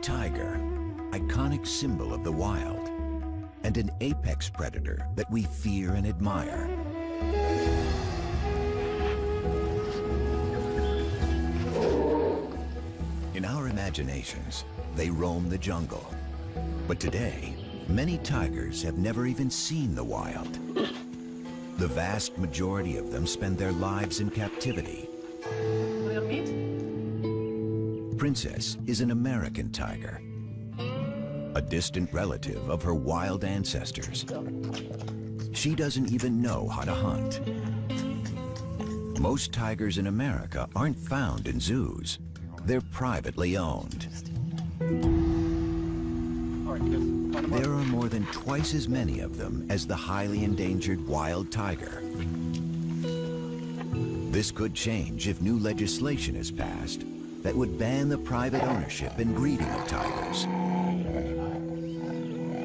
tiger, iconic symbol of the wild, and an apex predator that we fear and admire. In our imaginations, they roam the jungle. But today, many tigers have never even seen the wild. The vast majority of them spend their lives in captivity. Princess is an American tiger, a distant relative of her wild ancestors. She doesn't even know how to hunt. Most tigers in America aren't found in zoos. They're privately owned. There are more than twice as many of them as the highly endangered wild tiger. This could change if new legislation is passed that would ban the private ownership and breeding of tigers.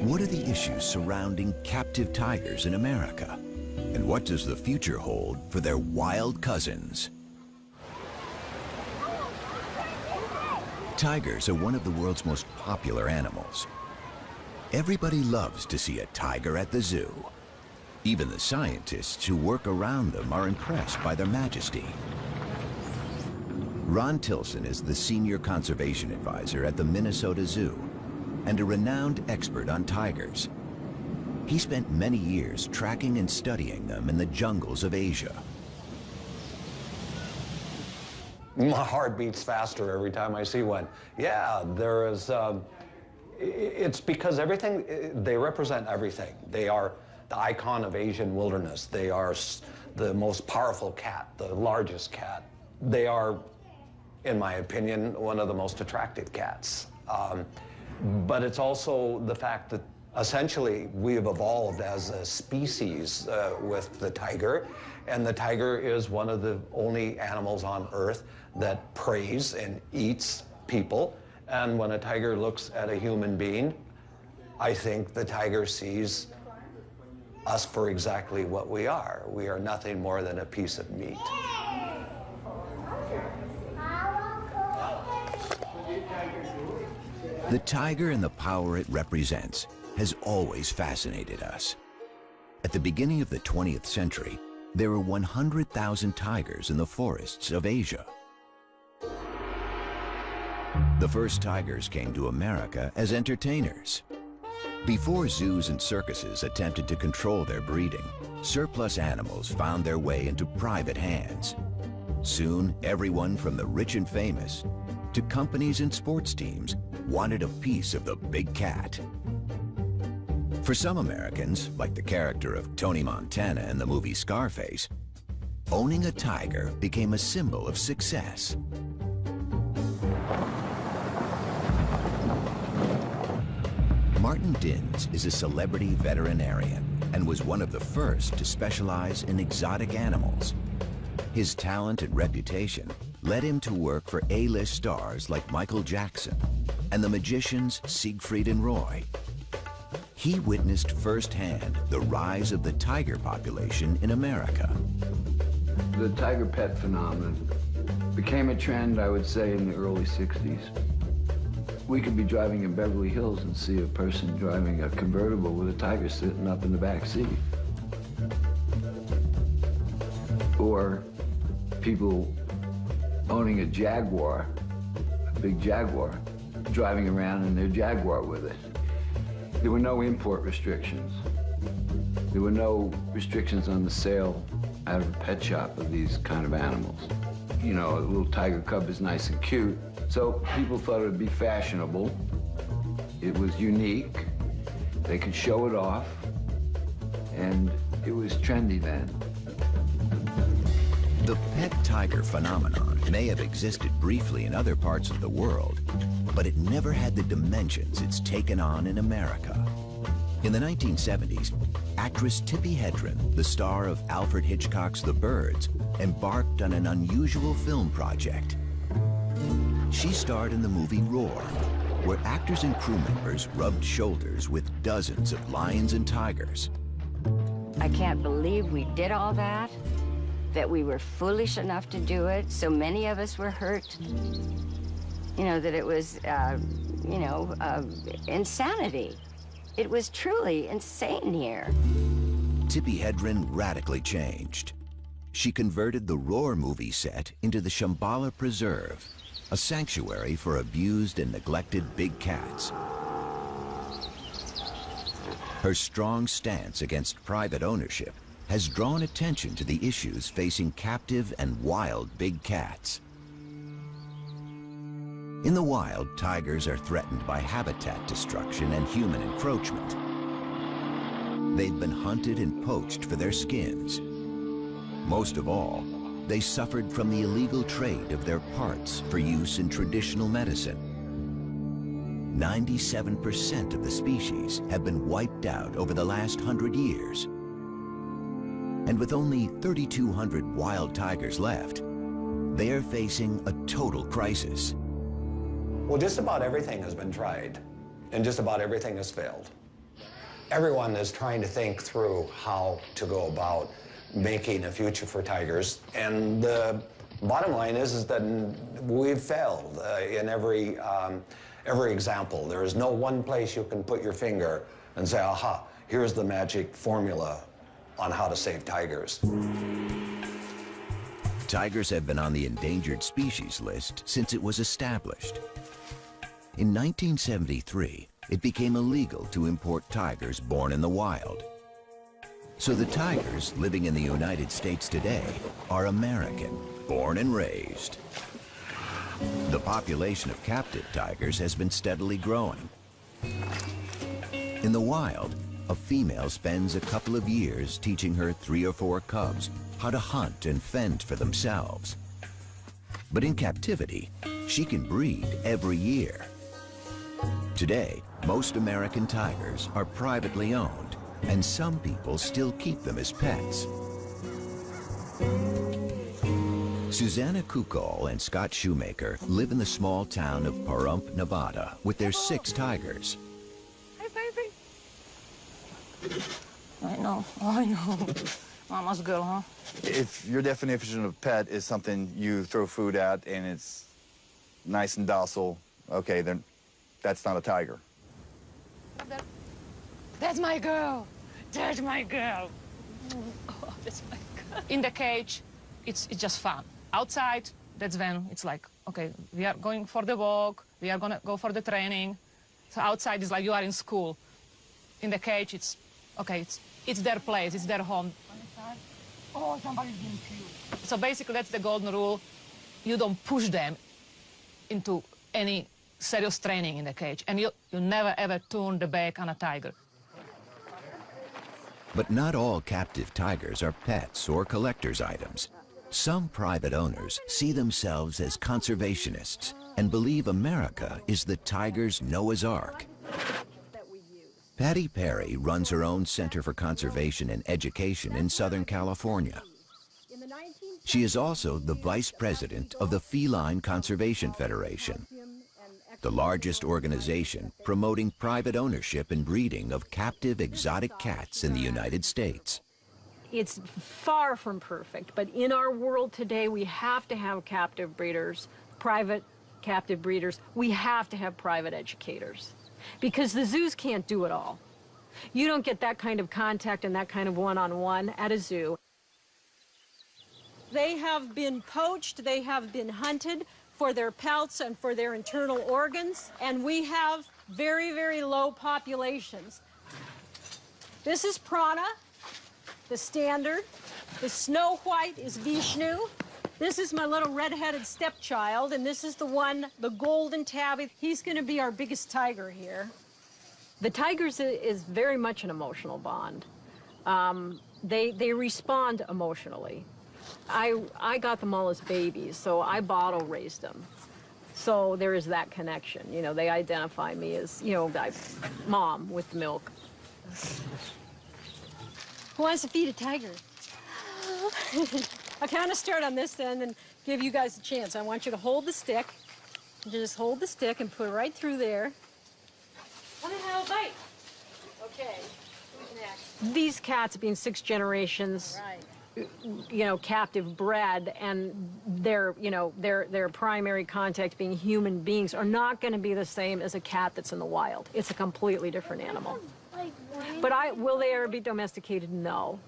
What are the issues surrounding captive tigers in America? And what does the future hold for their wild cousins? Tigers are one of the world's most popular animals. Everybody loves to see a tiger at the zoo. Even the scientists who work around them are impressed by their majesty. Ron Tilson is the senior conservation advisor at the Minnesota Zoo and a renowned expert on tigers. He spent many years tracking and studying them in the jungles of Asia. My heart beats faster every time I see one. Yeah, there is, it's because everything, they represent everything. They are the icon of Asian wilderness. They are the most powerful cat, the largest cat. They are, in my opinion, one of the most attractive cats. But it's also the fact that essentially we have evolved as a species with the tiger, and the tiger is one of the only animals on Earth that preys and eats people. And when a tiger looks at a human being, I think the tiger sees us for exactly what we are. We are nothing more than a piece of meat. The tiger and the power it represents has always fascinated us. At the beginning of the 20th century, there were 100,000 tigers in the forests of Asia. The first tigers came to America as entertainers. Before zoos and circuses attempted to control their breeding, surplus animals found their way into private hands. Soon, everyone from the rich and famous to companies and sports teams wanted a piece of the big cat. For some Americans, like the character of Tony Montana in the movie Scarface, owning a tiger became a symbol of success. Martin Dins is a celebrity veterinarian and was one of the first to specialize in exotic animals. His talent and reputation led him to work for A-list stars like Michael Jackson and the magicians Siegfried and Roy. He witnessed firsthand the rise of the tiger population in America. The tiger pet phenomenon became a trend, I would say, in the early 60s. We could be driving in Beverly Hills and see a person driving a convertible with a tiger sitting up in the back seat. Or people owning a Jaguar, a big Jaguar, driving around in their Jaguar with it. There were no import restrictions. There were no restrictions on the sale out of a pet shop of these kind of animals. You know, a little tiger cub is nice and cute, so people thought it would be fashionable. It was unique. They could show it off, and it was trendy then. The pet tiger phenomenon may have existed briefly in other parts of the world, but it never had the dimensions it's taken on in America. In the 1970s, actress Tippi Hedren, the star of Alfred Hitchcock's The Birds, embarked on an unusual film project. She starred in the movie Roar, where actors and crew members rubbed shoulders with dozens of lions and tigers. I can't believe we did all that we were foolish enough to do it. So many of us were hurt. you know, that it was, you know, insanity. It was truly insane here. Tippi Hedren radically changed. She converted the Roar movie set into the Shambhala Preserve, a sanctuary for abused and neglected big cats. Her strong stance against private ownership has drawn attention to the issues facing captive and wild big cats. In the wild, tigers are threatened by habitat destruction and human encroachment. They've been hunted and poached for their skins. Most of all, they suffered from the illegal trade of their parts for use in traditional medicine. 97% of the species have been wiped out over the last 100 years. And with only 3,200 wild tigers left, they are facing a total crisis. Well, just about everything has been tried, and just about everything has failed. Everyone is trying to think through how to go about making a future for tigers, and the bottom line is that we've failed in every example. There is no one place you can put your finger and say, aha, here's the magic formula on how to save tigers. Tigers have been on the endangered species list since it was established. In 1973, it became illegal to import tigers born in the wild. So the tigers living in the United States today are American, born and raised. The population of captive tigers has been steadily growing. In the wild, a female spends a couple of years teaching her 3 or 4 cubs how to hunt and fend for themselves. But in captivity, she can breed every year. Today, most American tigers are privately owned, and some people still keep them as pets. Susanna Kukol and Scott Shoemaker live in the small town of Pahrump, Nevada, with their 6 tigers. Hey, baby. I know. Mama's girl, huh? If your definition of pet is something you throw food at and it's nice and docile, okay, then that's not a tiger. That's my girl. That's my girl. Oh, that's my girl. In the cage, it's just fun. Outside, that's when it's like, okay, we are going for the walk, we are gonna go for the training. So outside is like you are in school. In the cage, it's, okay, it's their place, it's their home. Oh, somebody's being cute. So basically, that's the golden rule. You don't push them into any serious training in the cage, and you never ever turn the back on a tiger. But not all captive tigers are pets or collector's items. Some private owners see themselves as conservationists and believe America is the tiger's Noah's Ark. Patty Perry runs her own Center for Conservation and Education in Southern California. She is also the vice president of the Feline Conservation Federation, the largest organization promoting private ownership and breeding of captive exotic cats in the United States. It's far from perfect, but in our world today, we have to have captive breeders, private captive breeders. We have to have private educators, because the zoos can't do it all. You don't get that kind of contact and that kind of one-on-one at a zoo. They have been poached, they have been hunted for their pelts and for their internal organs, and we have very, very low populations. This is Prana, the standard. The snow white is Vishnu. This is my little red-headed stepchild, and this is the one, the golden tabby. He's going to be our biggest tiger here. The tigers is very much an emotional bond. They respond emotionally. I got them all as babies, so I bottle raised them. So there is that connection. You know, they identify me as, you know, mom with the milk. Who wants to feed a tiger? I'll kind of start on this end and give you guys a chance. I want you to hold the stick. Just hold the stick and put it right through there. Let me have a bite. Okay, who's next? These cats, being 6 generations, you know, captive bred, and their, you know, their primary contact being human beings, are not going to be the same as a cat that's in the wild. It's a completely different animal. But will they ever be domesticated? No.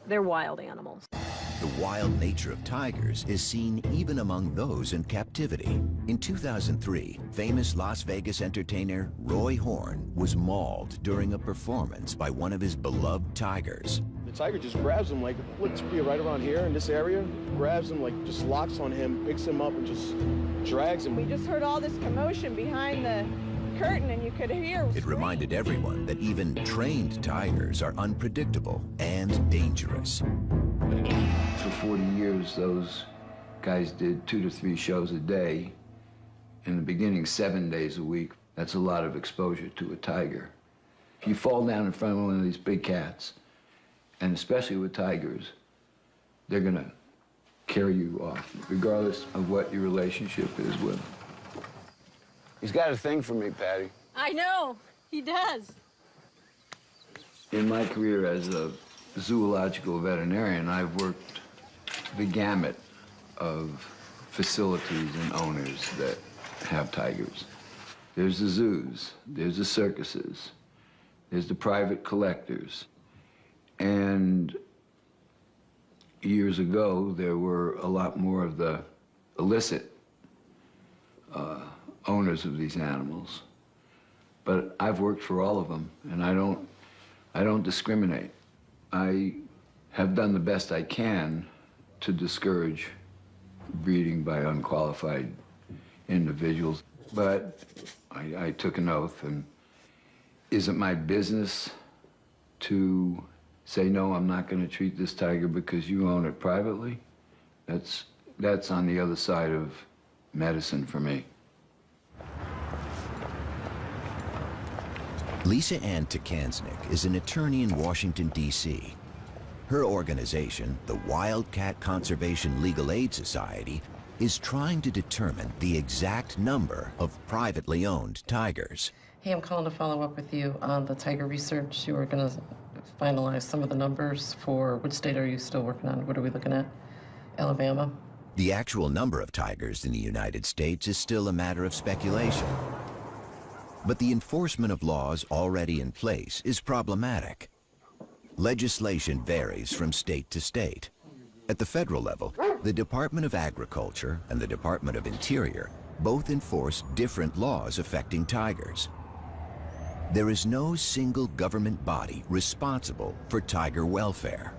They're wild animals. The wild nature of tigers is seen even among those in captivity. In 2003, famous Las Vegas entertainer Roy Horn was mauled during a performance by one of his beloved tigers. The tiger just grabs him, like, let's be right around here in this area, grabs him, like, just locks on him, picks him up, and just drags him. We just heard all this commotion behind the curtain, and you could hear. It reminded everyone that even trained tigers are unpredictable and dangerous. For 40 years, those guys did 2 to 3 shows a day. In the beginning, 7 days a week. That's a lot of exposure to a tiger. If you fall down in front of one of these big cats, and especially with tigers, they're gonna carry you off, regardless of what your relationship is with them. He's got a thing for me, Patty. I know, he does. In my career as a zoological veterinarian, I've worked the gamut of facilities and owners that have tigers. There's the zoos, there's the circuses, there's the private collectors. And years ago, there were a lot more of the illicit owners of these animals. But I've worked for all of them, and I don't discriminate. I have done the best I can to discourage breeding by unqualified individuals. But I took an oath, and is it my business to say, no, I'm not going to treat this tiger because you own it privately? That's on the other side of medicine for me. Lisa Ann Takansnick is an attorney in Washington, D.C. Her organization, the Wildcat Conservation Legal Aid Society, is trying to determine the exact number of privately owned tigers. Hey, I'm calling to follow up with you on the tiger research. You were going to finalize some of the numbers for which state are you still working on? What are we looking at? Alabama? The actual number of tigers in the United States is still a matter of speculation. But the enforcement of laws already in place is problematic. Legislation varies from state to state. At the federal level, the Department of Agriculture and the Department of Interior both enforce different laws affecting tigers. There is no single government body responsible for tiger welfare.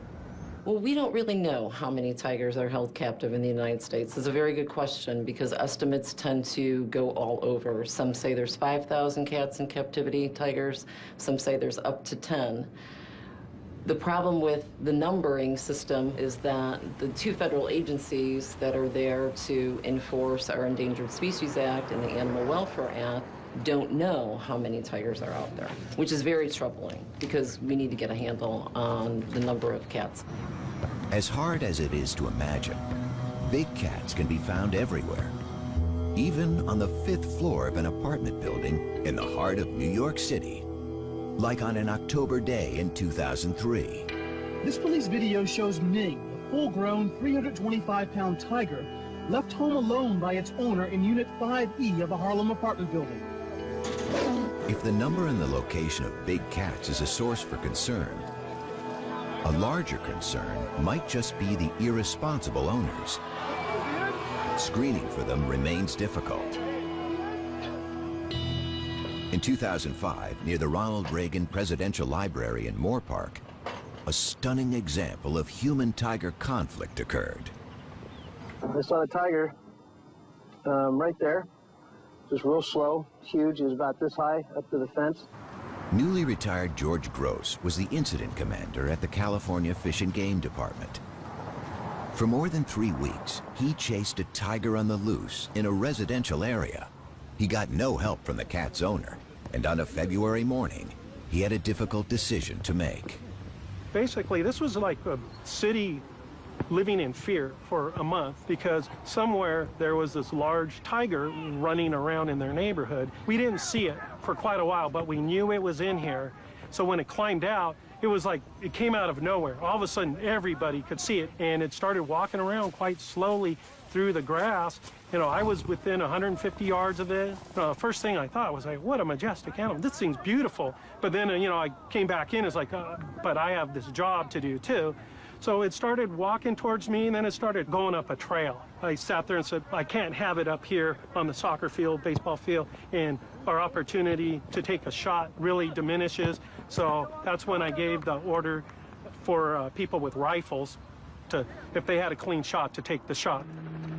Well, we don't really know how many tigers are held captive in the United States. It's a very good question because estimates tend to go all over. Some say there's 5,000 cats in captivity, tigers. Some say there's up to 10. The problem with the numbering system is that the 2 federal agencies that are there to enforce our Endangered Species Act and the Animal Welfare Act don't know how many tigers are out there, which is very troubling because we need to get a handle on the number of cats. As hard as it is to imagine, big cats can be found everywhere, even on the 5th floor of an apartment building in the heart of New York City, like on an October day in 2003. This police video shows Ming, a full-grown 325-pound tiger, left home alone by its owner in Unit 5E of a Harlem apartment building. If the number and the location of big cats is a source for concern, a larger concern might just be the irresponsible owners. Screening for them remains difficult. In 2005, near the Ronald Reagan Presidential Library in Moore Park, a stunning example of human-tiger conflict occurred. I saw the tiger right there, just real slow, huge. He was about this high up to the fence. Newly retired George Gross was the incident commander at the California Fish and Game Department. For more than 3 weeks, he chased a tiger on the loose in a residential area. He got no help from the cat's owner, and on a February morning, he had a difficult decision to make. Basically, this was like a city living in fear for a month because somewhere there was this large tiger running around in their neighborhood. We didn't see it for quite a while, but we knew it was in here. So when it climbed out, it was like it came out of nowhere. All of a sudden, everybody could see it, and it started walking around quite slowly through the grass. You know, I was within 150 yards of it. First thing I thought was, like, what a majestic animal. This thing's beautiful. But then, you know, I came back in, it's like, but I have this job to do too. So it started walking towards me, and then it started going up a trail. I sat there and said, I can't have it up here on the soccer field, baseball field, and our opportunity to take a shot really diminishes. So that's when I gave the order for people with rifles to, if they had a clean shot, to take the shot.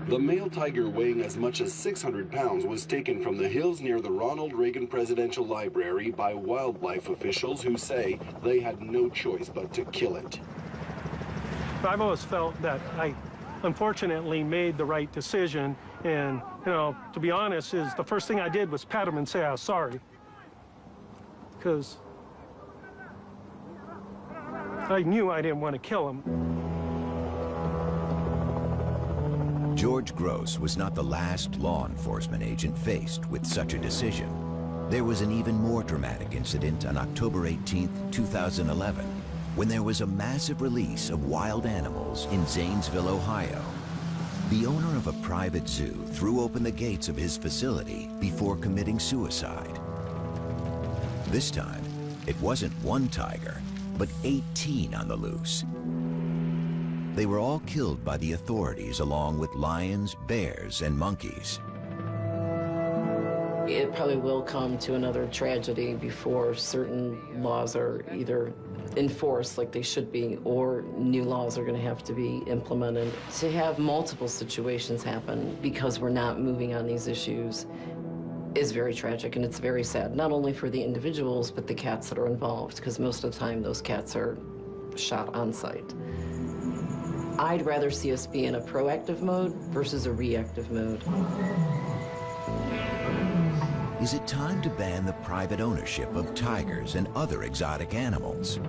The male tiger, weighing as much as 600 pounds, was taken from the hills near the Ronald Reagan Presidential Library by wildlife officials who say they had no choice but to kill it. I've always felt that I, unfortunately, made the right decision. And, you know, to be honest, is the first thing I did was pat him and say I was sorry. Because I knew I didn't want to kill him. George Gross was not the last law enforcement agent faced with such a decision. There was an even more dramatic incident on October 18, 2011, when there was a massive release of wild animals in Zanesville, Ohio. The owner of a private zoo threw open the gates of his facility before committing suicide. This time, it wasn't one tiger, but 18 on the loose. They were all killed by the authorities along with lions, bears, and monkeys. It probably will come to another tragedy before certain laws are either enforced like they should be, or new laws are going to have to be implemented. To have multiple situations happen because we're not moving on these issues is very tragic, and it's very sad, not only for the individuals, but the cats that are involved, because most of the time those cats are shot on site. I'd rather see us be in a proactive mode versus a reactive mode. Is it time to ban the private ownership of tigers and other exotic animals?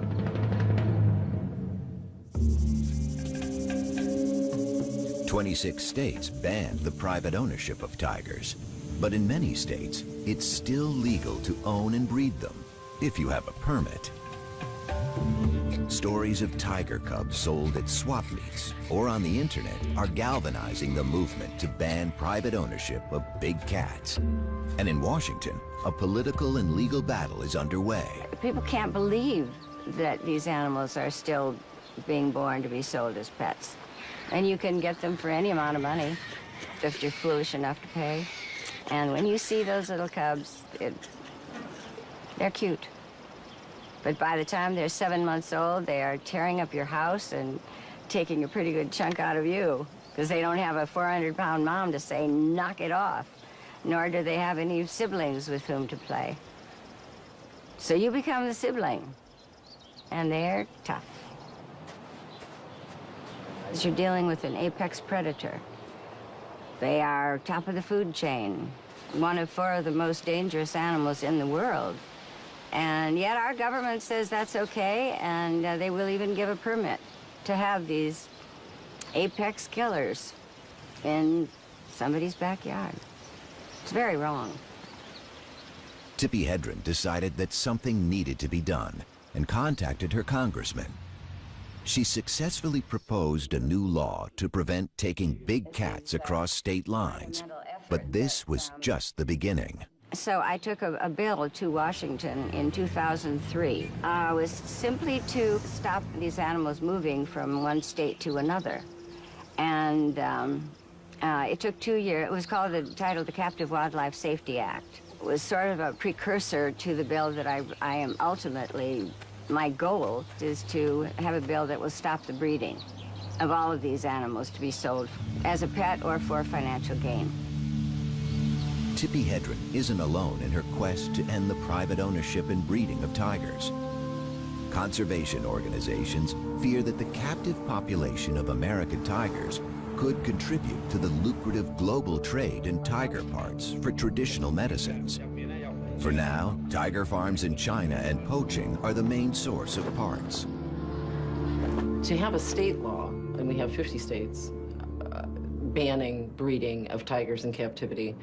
"26 states banned the private ownership of tigers, but in many states, it's still legal to own and breed them if you have a permit. Stories of tiger cubs sold at swap meets or on the internet are galvanizing the movement to ban private ownership of big cats. And in Washington, a political and legal battle is underway. People can't believe that these animals are still being born to be sold as pets. And you can get them for any amount of money if you're foolish enough to pay. And when you see those little cubs, they're cute. But by the time they're 7 months old, they are tearing up your house and taking a pretty good chunk out of you, because they don't have a 400-pound mom to say, knock it off, nor do they have any siblings with whom to play. So you become the sibling, and they're tough. You're dealing with an apex predator. They are top of the food chain, one of 4 of the most dangerous animals in the world. And yet our government says that's okay, and they will even give a permit to have these apex killers in somebody's backyard. It's very wrong. Tippi Hedren decided that something needed to be done and contacted her congressman. She successfully proposed a new law to prevent taking big cats across state lines, but this was just the beginning. So I took a bill to Washington in 2003. It was simply to stop these animals moving from one state to another. And it took 2 years. It was called, the Captive Wildlife Safety Act. It was sort of a precursor to the bill that I am ultimately, my goal is to have a bill that will stop the breeding of all of these animals to be sold as a pet or for financial gain. Tippi Hedren isn't alone in her quest to end the private ownership and breeding of tigers. Conservation organizations fear that the captive population of American tigers could contribute to the lucrative global trade in tiger parts for traditional medicines. For now, tiger farms in China and poaching are the main source of parts. To have a state law, and we have 50 states, banning breeding of tigers in captivity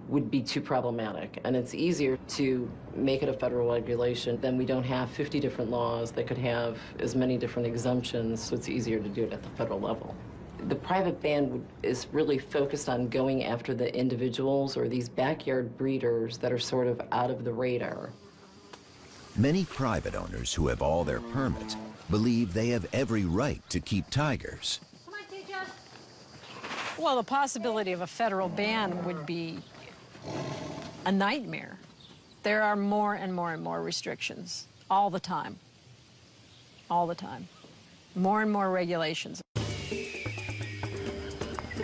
would be too problematic. And it's easier to make it a federal regulation. Then we don't have 50 different laws that could have as many different exemptions, so it's easier to do it at the federal level. The private ban is really focused on going after the individuals or these backyard breeders that are sort of out of the radar. Many private owners who have all their permits believe they have every right to keep tigers. Well, the possibility of a federal ban would be a nightmare. There are more and more and more restrictions all the time. All the time. More and more regulations.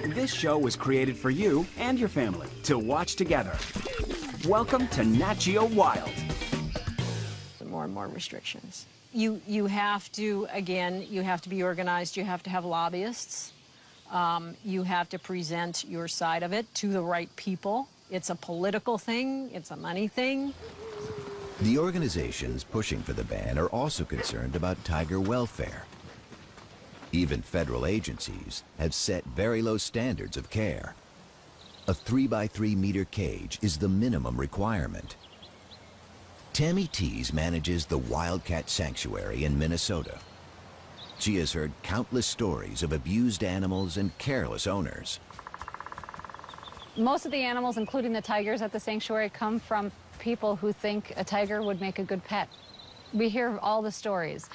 This show was created for you and your family to watch together. Welcome to Nat Geo Wild. More and more restrictions. You have to, again, you have to be organized. You have to have lobbyists. You have to present your side of it to the right people. It's a political thing. It's a money thing. The organizations pushing for the ban are also concerned about tiger welfare. Even federal agencies have set very low standards of care. A 3x3 meter cage is the minimum requirement. Tammy Tees manages the Wildcat Sanctuary in Minnesota. She has heard countless stories of abused animals and careless owners. Most of the animals, including the tigers at the sanctuary, come from people who think a tiger would make a good pet. We hear all the stories.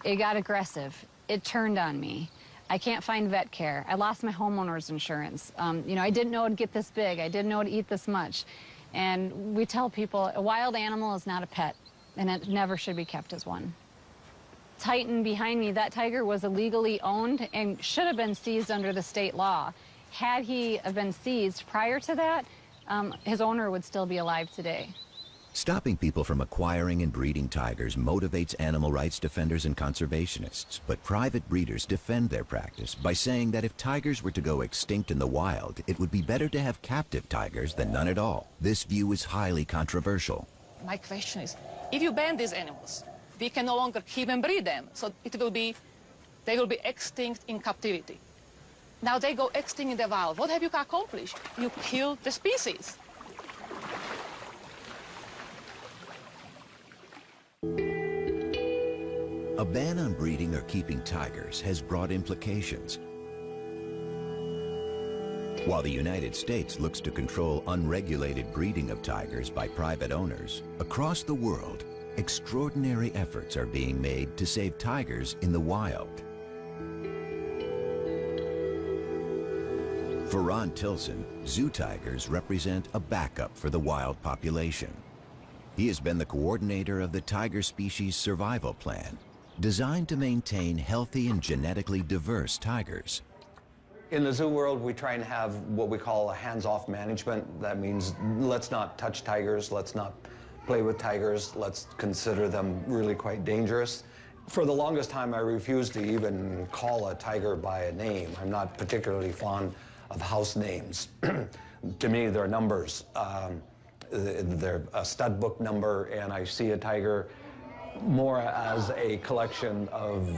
It got aggressive. It turned on me. I can't find vet care. I lost my homeowner's insurance. You know, I didn't know it'd get this big. I didn't know it'd eat this much. And we tell people a wild animal is not a pet, and it never should be kept as one. Titan behind me, that tiger was illegally owned and should have been seized under the state law. Had he been seized prior to that, his owner would still be alive today. Stopping people from acquiring and breeding tigers motivates animal rights defenders and conservationists, but private breeders defend their practice by saying that if tigers were to go extinct in the wild, it would be better to have captive tigers than none at all. This view is highly controversial. My question is, if you ban these animals, we can no longer keep and breed them, so they will be extinct in captivity. Now they go extinct in the wild. What have you accomplished? You killed the species. A ban on breeding or keeping tigers has broad implications. While the United States looks to control unregulated breeding of tigers by private owners, across the world, extraordinary efforts are being made to save tigers in the wild. For Ron Tilson, zoo tigers represent a backup for the wild population. He has been the coordinator of the Tiger Species Survival Plan, designed to maintain healthy and genetically diverse tigers. In the zoo world, we try and have what we call a hands-off management. That means let's not touch tigers, let's not play with tigers, let's consider them really quite dangerous. For the longest time, I refused to even call a tiger by a name. I'm not particularly fond of house names. To me, they're numbers. They're a stud book number, and I see a tiger more as a collection of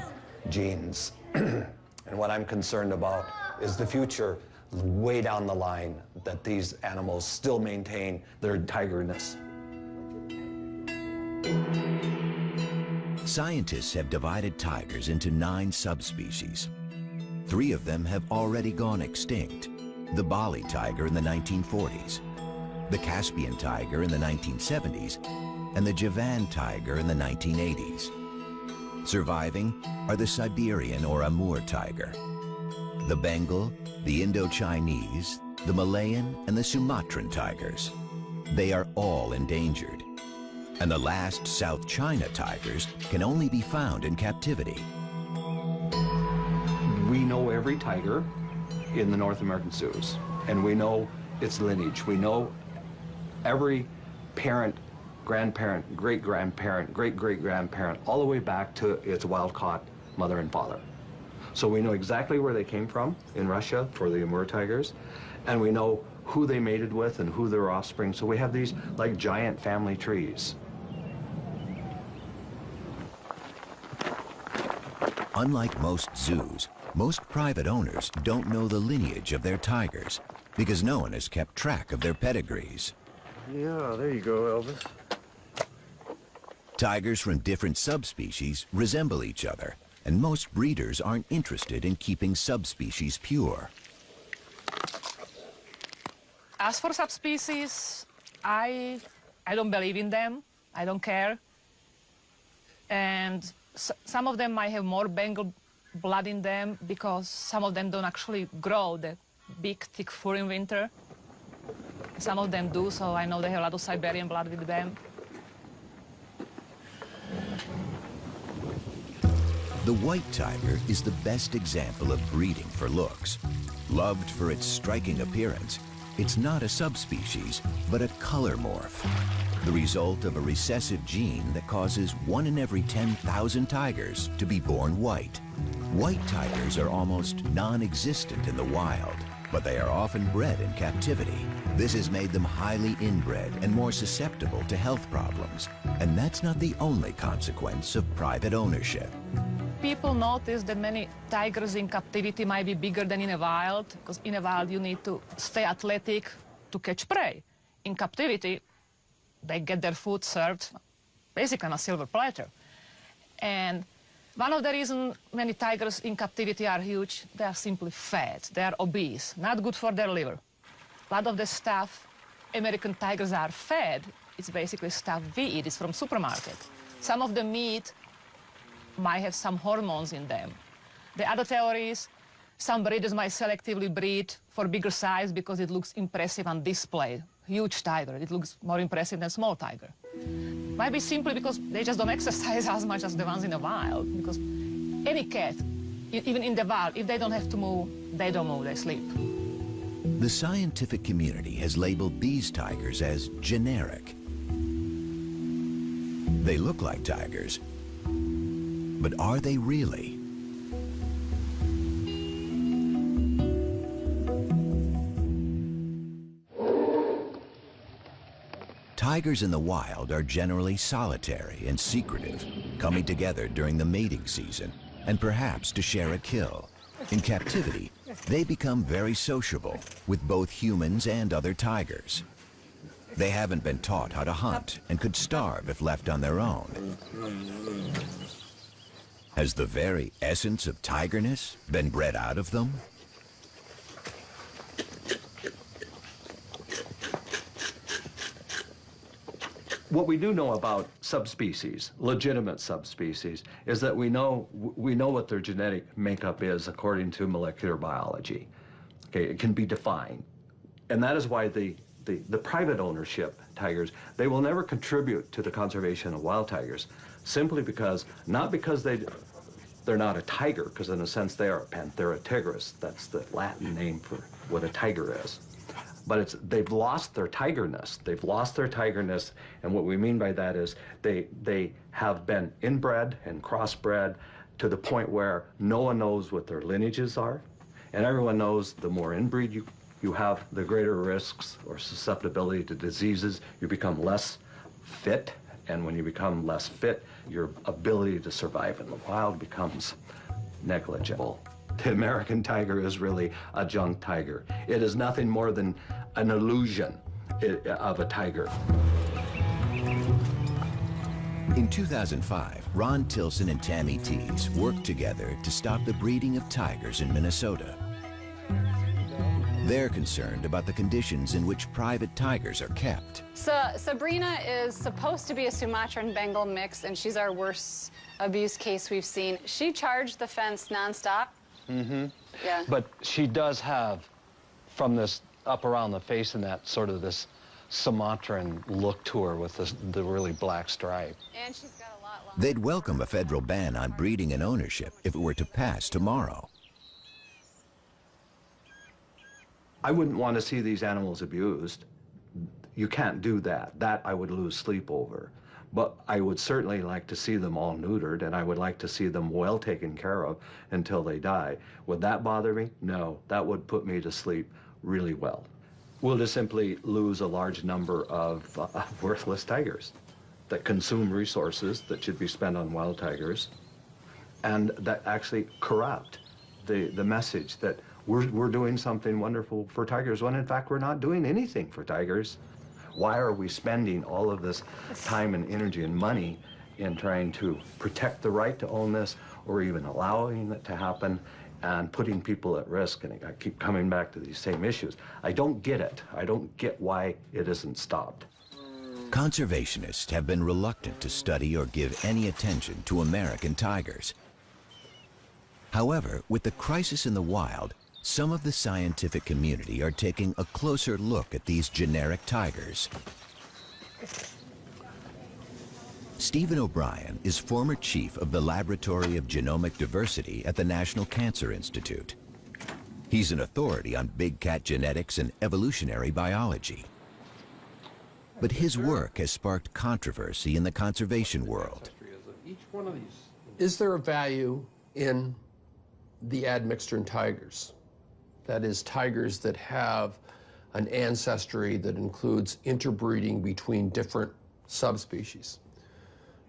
genes. And what I'm concerned about is the future, way down the line, that these animals still maintain their tigerness. Scientists have divided tigers into 9 subspecies. 3 of them have already gone extinct. The Bali tiger in the 1940s, the Caspian tiger in the 1970s, and the Javan tiger in the 1980s. Surviving are the Siberian or Amur tiger, the Bengal, the Indo-Chinese, the Malayan, and the Sumatran tigers. They are all endangered. And the last South China tigers can only be found in captivity. We know every tiger in the North American zoos, and we know its lineage. We know every parent, grandparent, great-grandparent, great-great-grandparent, all the way back to its wild-caught mother and father. So we know exactly where they came from in Russia for the Amur tigers, and we know who they mated with and who their offspring. So we have these like giant family trees. Unlike most zoos, Most private owners don't know the lineage of their tigers because no one has kept track of their pedigrees. Yeah, there you go, Elvis. Tigers from different subspecies resemble each other, and most breeders aren't interested in keeping subspecies pure. As for subspecies, I don't believe in them. I don't care. And some of them might have more Bengal blood in them because some of them don't actually grow the big, thick fur in winter. Some of them do, so I know they have a lot of Siberian blood with them. The white tiger is the best example of breeding for looks. Loved for its striking appearance, it's not a subspecies, but a color morph, the result of a recessive gene that causes 1 in every 10,000 tigers to be born white. White tigers are almost non-existent in the wild, but they are often bred in captivity. This has made them highly inbred and more susceptible to health problems. And that's not the only consequence of private ownership. People notice that many tigers in captivity might be bigger than in a wild, because in a wild you need to stay athletic to catch prey. In captivity, they get their food served basically on a silver platter. And one of the reasons many tigers in captivity are huge, they are simply fat, they are obese, not good for their liver. A lot of the stuff American tigers are fed, it's basically stuff we eat, it's from supermarket. Some of the meat might have some hormones in them. The other theory is some breeders might selectively breed for bigger size because it looks impressive on display. Huge tiger, it looks more impressive than small tiger. Might be simply because they just don't exercise as much as the ones in the wild, because any cat, even in the wild, if they don't have to move, they don't move, they sleep. The scientific community has labeled these tigers as generic. They look like tigers, but are they really? Tigers in the wild are generally solitary and secretive, coming together during the mating season and perhaps to share a kill. In captivity, they become very sociable with both humans and other tigers. They haven't been taught how to hunt and could starve if left on their own. Has the very essence of tigerness been bred out of them? What we do know about subspecies, legitimate subspecies, is that we know what their genetic makeup is according to molecular biology. Okay, it can be defined. And that is why the private ownership tigers, they will never contribute to the conservation of wild tigers, simply because, not because they're not a tiger, because in a sense they are a Panthera tigris. That's the Latin name for what a tiger is. But they've lost their tigerness. They've lost their tigerness, and what we mean by that is they have been inbred and crossbred to the point where no one knows what their lineages are, and everyone knows the more inbreed you have, the greater risks or susceptibility to diseases. You become less fit, and when you become less fit, your ability to survive in the wild becomes negligible. The American tiger is really a junk tiger. It is nothing more than an illusion of a tiger. In 2005, Ron Tilson and Tammy Tees worked together to stop the breeding of tigers in Minnesota. They're concerned about the conditions in which private tigers are kept. So Sabrina is supposed to be a Sumatran Bengal mix, and she's our worst abuse case we've seen. She charged the fence nonstop. Mm-hmm. Yeah. But she does have, from this up around the face and that sort of this Sumatran look to her with the really black stripe. And she's got a lot longer. They'd welcome a federal ban on breeding and ownership if it were to pass tomorrow. I wouldn't want to see these animals abused. You can't do that. That I would lose sleep over. But I would certainly like to see them all neutered, and I would like to see them well taken care of until they die. Would that bother me? No, that would put me to sleep really well. We'll just simply lose a large number of worthless tigers that consume resources that should be spent on wild tigers and that actually corrupt the message that we're doing something wonderful for tigers when in fact we're not doing anything for tigers. Why are we spending all of this time and energy and money in trying to protect the right to own this, or even allowing it to happen, and putting people at risk? And I keep coming back to these same issues. I don't get it. I don't get why it isn't stopped. Conservationists have been reluctant to study or give any attention to American tigers. However, with the crisis in the wild, some of the scientific community are taking a closer look at these generic tigers. Stephen O'Brien is former chief of the Laboratory of Genomic Diversity at the National Cancer Institute. He's an authority on big cat genetics and evolutionary biology. But his work has sparked controversy in the conservation world. Is there a value in the admixture tigers? That is, tigers that have an ancestry that includes interbreeding between different subspecies.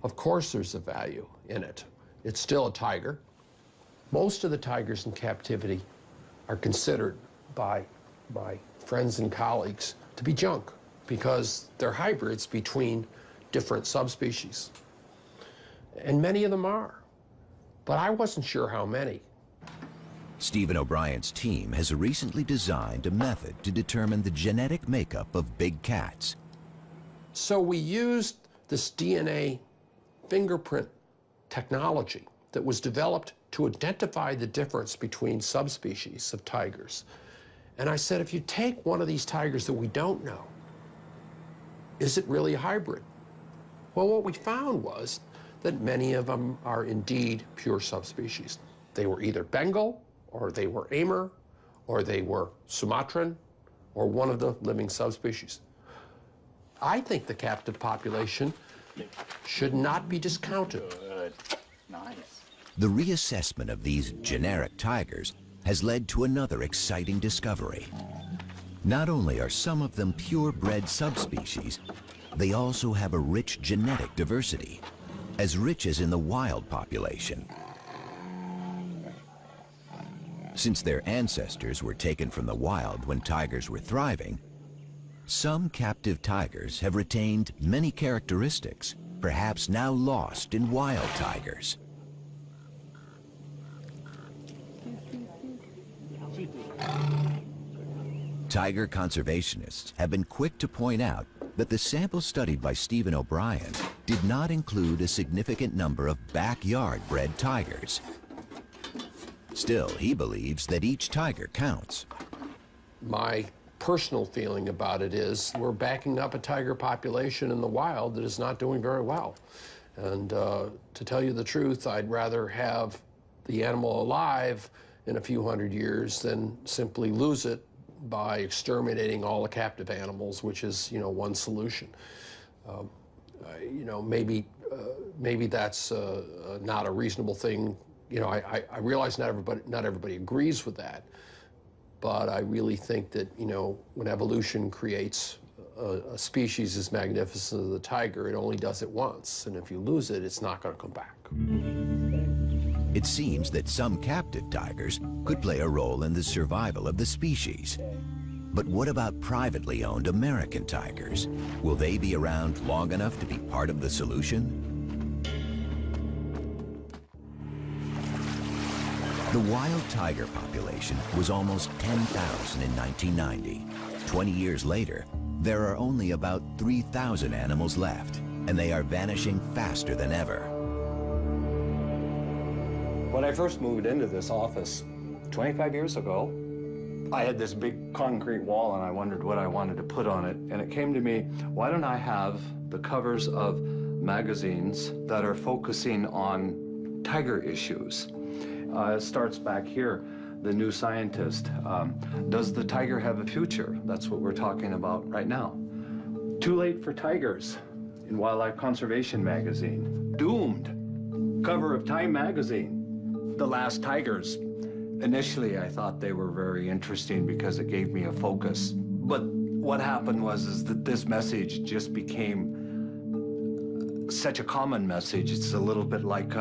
Of course there's a value in it. It's still a tiger. Most of the tigers in captivity are considered by my friends and colleagues to be junk because they're hybrids between different subspecies. And many of them are, but I wasn't sure how many. Stephen O'Brien's team has recently designed a method to determine the genetic makeup of big cats. So we used this DNA fingerprint technology that was developed to identify the difference between subspecies of tigers. And I said, if you take one of these tigers that we don't know, is it really a hybrid? Well, what we found was that many of them are indeed pure subspecies. They were either Bengal, or they were Amur, or they were Sumatran, or one of the living subspecies. I think the captive population should not be discounted. Good. Nice. The reassessment of these generic tigers has led to another exciting discovery. Not only are some of them purebred subspecies, they also have a rich genetic diversity, as rich as in the wild population. Since their ancestors were taken from the wild when tigers were thriving, some captive tigers have retained many characteristics, perhaps now lost in wild tigers. Tiger conservationists have been quick to point out that the sample studied by Stephen O'Brien did not include a significant number of backyard-bred tigers. Still, he believes that each tiger counts. My personal feeling about it is we're backing up a tiger population in the wild that is not doing very well. And to tell you the truth, I'd rather have the animal alive in a few hundred years than simply lose it by exterminating all the captive animals, which is, one solution. Maybe that's not a reasonable thing. I realize not everybody agrees with that, but I really think that, when evolution creates a species as magnificent as the tiger, it only does it once, and if you lose it, it's not going to come back. It seems that some captive tigers could play a role in the survival of the species. But what about privately owned American tigers? Will they be around long enough to be part of the solution? The wild tiger population was almost 10,000 in 1990. 20 years later, there are only about 3,000 animals left, and they are vanishing faster than ever. When I first moved into this office 25 years ago, I had this big concrete wall and I wondered what I wanted to put on it. And it came to me, why don't I have the covers of magazines that are focusing on tiger issues? It starts back here, The New Scientist. Does the tiger have a future? That's what we're talking about right now. Too Late for Tigers in Wildlife Conservation magazine. Doomed, cover of Time magazine. The Last Tigers. Initially, I thought they were very interesting because it gave me a focus. But what happened was that this message just became such a common message. It's a little bit like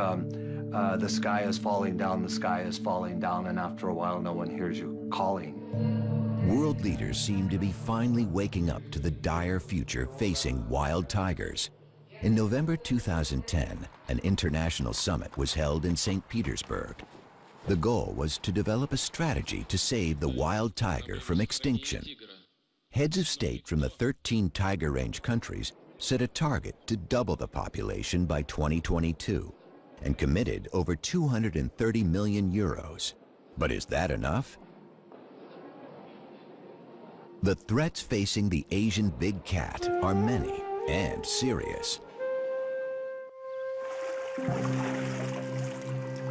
the sky is falling down, the sky is falling down, and after a while, no one hears you calling. World leaders seem to be finally waking up to the dire future facing wild tigers. In November 2010, an international summit was held in St. Petersburg. The goal was to develop a strategy to save the wild tiger from extinction. Heads of state from the 13 tiger range countries set a target to double the population by 2022 and committed over 230 million euros. But is that enough? The threats facing the Asian big cat are many and serious.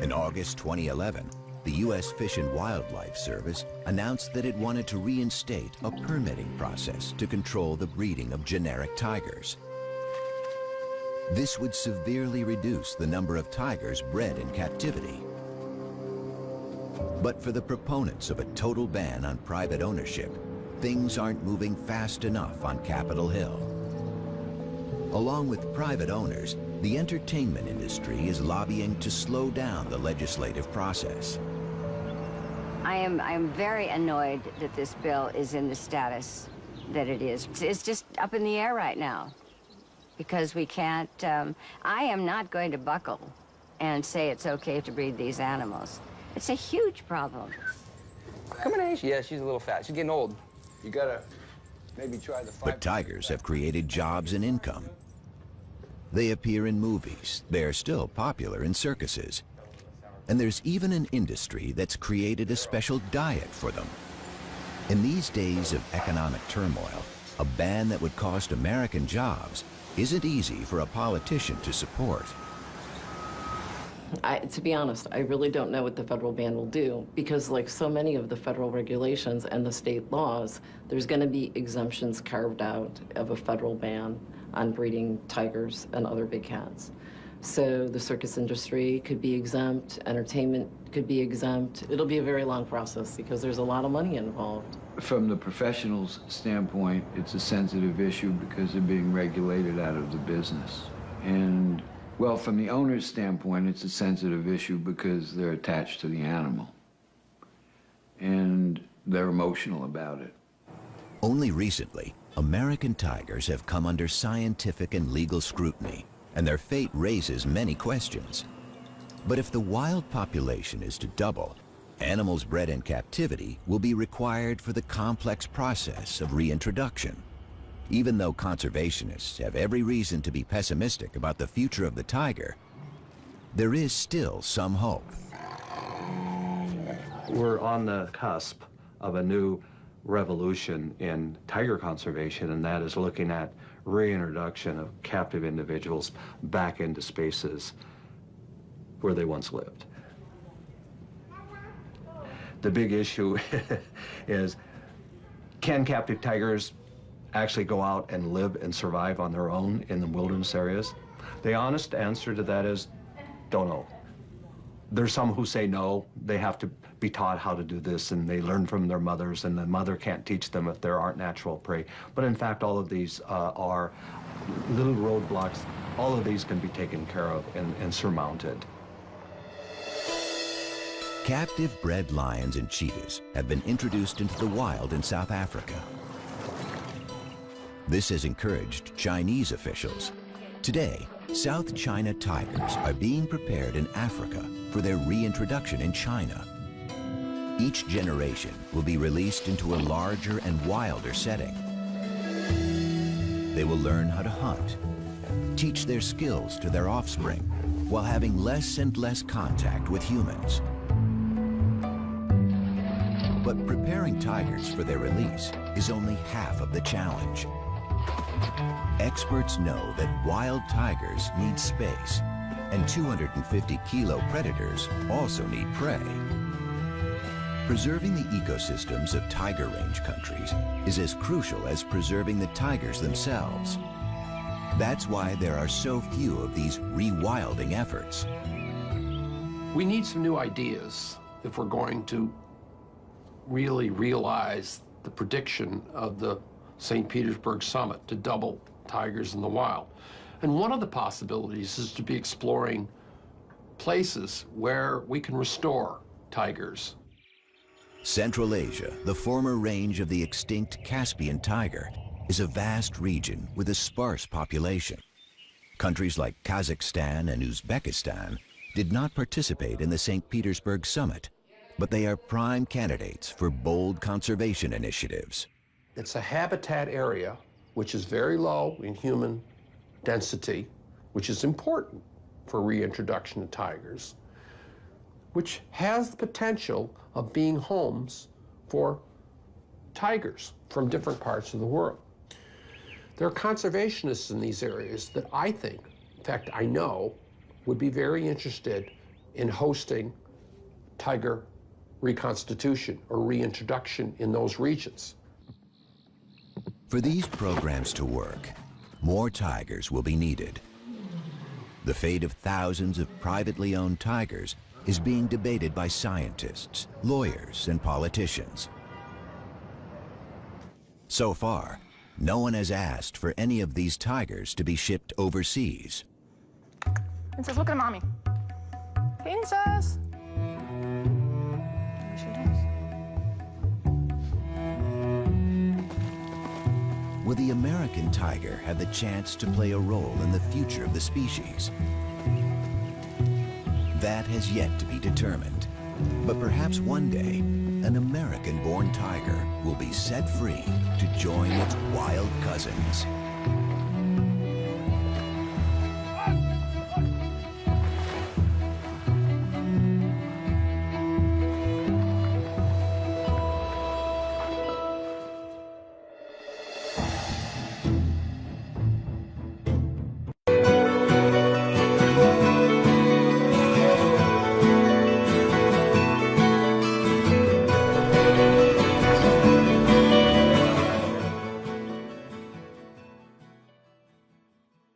In August 2011, the U.S. Fish and Wildlife Service announced that it wanted to reinstate a permitting process to control the breeding of generic tigers. This would severely reduce the number of tigers bred in captivity. But for the proponents of a total ban on private ownership, things aren't moving fast enough on Capitol Hill. Along with private owners, the entertainment industry is lobbying to slow down the legislative process. I am very annoyed that this bill is in the status that it is. It's just up in the air right now because we can't, I am not going to buckle and say it's okay to breed these animals. It's a huge problem. Come in age? Yeah, she's a little fat. She's getting old. You gotta maybe try the 5. But tigers have created jobs and income. They appear in movies. They're still popular in circuses. And there's even an industry that's created a special diet for them. In these days of economic turmoil, a ban that would cost American jobs isn't easy for a politician to support. To be honest, I really don't know what the federal ban will do because like so many of the federal regulations and the state laws, there's going to be exemptions carved out of a federal ban on breeding tigers and other big cats. So the circus industry could be exempt, entertainment could be exempt. It'll be a very long process because there's a lot of money involved. From the professional's standpoint, it's a sensitive issue because they're being regulated out of the business. And well, from the owner's standpoint, it's a sensitive issue because they're attached to the animal. And they're emotional about it. Only recently, American tigers have come under scientific and legal scrutiny, and their fate raises many questions. But if the wild population is to double, animals bred in captivity will be required for the complex process of reintroduction. Even though conservationists have every reason to be pessimistic about the future of the tiger, there is still some hope. We're on the cusp of a new revolution in tiger conservation, and that is looking at reintroduction of captive individuals back into spaces where they once lived. The big issue is, can captive tigers actually go out and live and survive on their own in the wilderness areas? The honest answer to that is, don't know. There's some who say no, they have to be taught how to do this, and they learn from their mothers, and the mother can't teach them if there aren't natural prey. But in fact, all of these are little roadblocks. All of these can be taken care of and surmounted. Captive bred lions and cheetahs have been introduced into the wild in South Africa. This has encouraged Chinese officials. Today, South China tigers are being prepared in Africa for their reintroduction in China. Each generation will be released into a larger and wilder setting. They will learn how to hunt, teach their skills to their offspring, while having less and less contact with humans. But preparing tigers for their release is only half of the challenge. Experts know that wild tigers need space, and 250-kilo predators also need prey. Preserving the ecosystems of tiger range countries is as crucial as preserving the tigers themselves. That's why there are so few of these rewilding efforts. We need some new ideas if we're going to really realize the prediction of the St. Petersburg summit to double tigers in the wild. And one of the possibilities is to be exploring places where we can restore tigers. Central Asia, the former range of the extinct Caspian tiger, is a vast region with a sparse population. Countries like Kazakhstan and Uzbekistan did not participate in the St. Petersburg summit, but they are prime candidates for bold conservation initiatives. It's a habitat area which is very low in human density, which is important for reintroduction of tigers, which has the potential of being homes for tigers from different parts of the world. There are conservationists in these areas that I think, in fact I know, would be very interested in hosting tiger reconstitution or reintroduction in those regions. For these programs to work, more tigers will be needed. The fate of thousands of privately owned tigers is being debated by scientists, lawyers, and politicians. So far, no one has asked for any of these tigers to be shipped overseas. Princess, look at mommy. Princess! There she is. Will the American tiger have the chance to play a role in the future of the species? That has yet to be determined. But perhaps one day, an American-born tiger will be set free to join its wild cousins.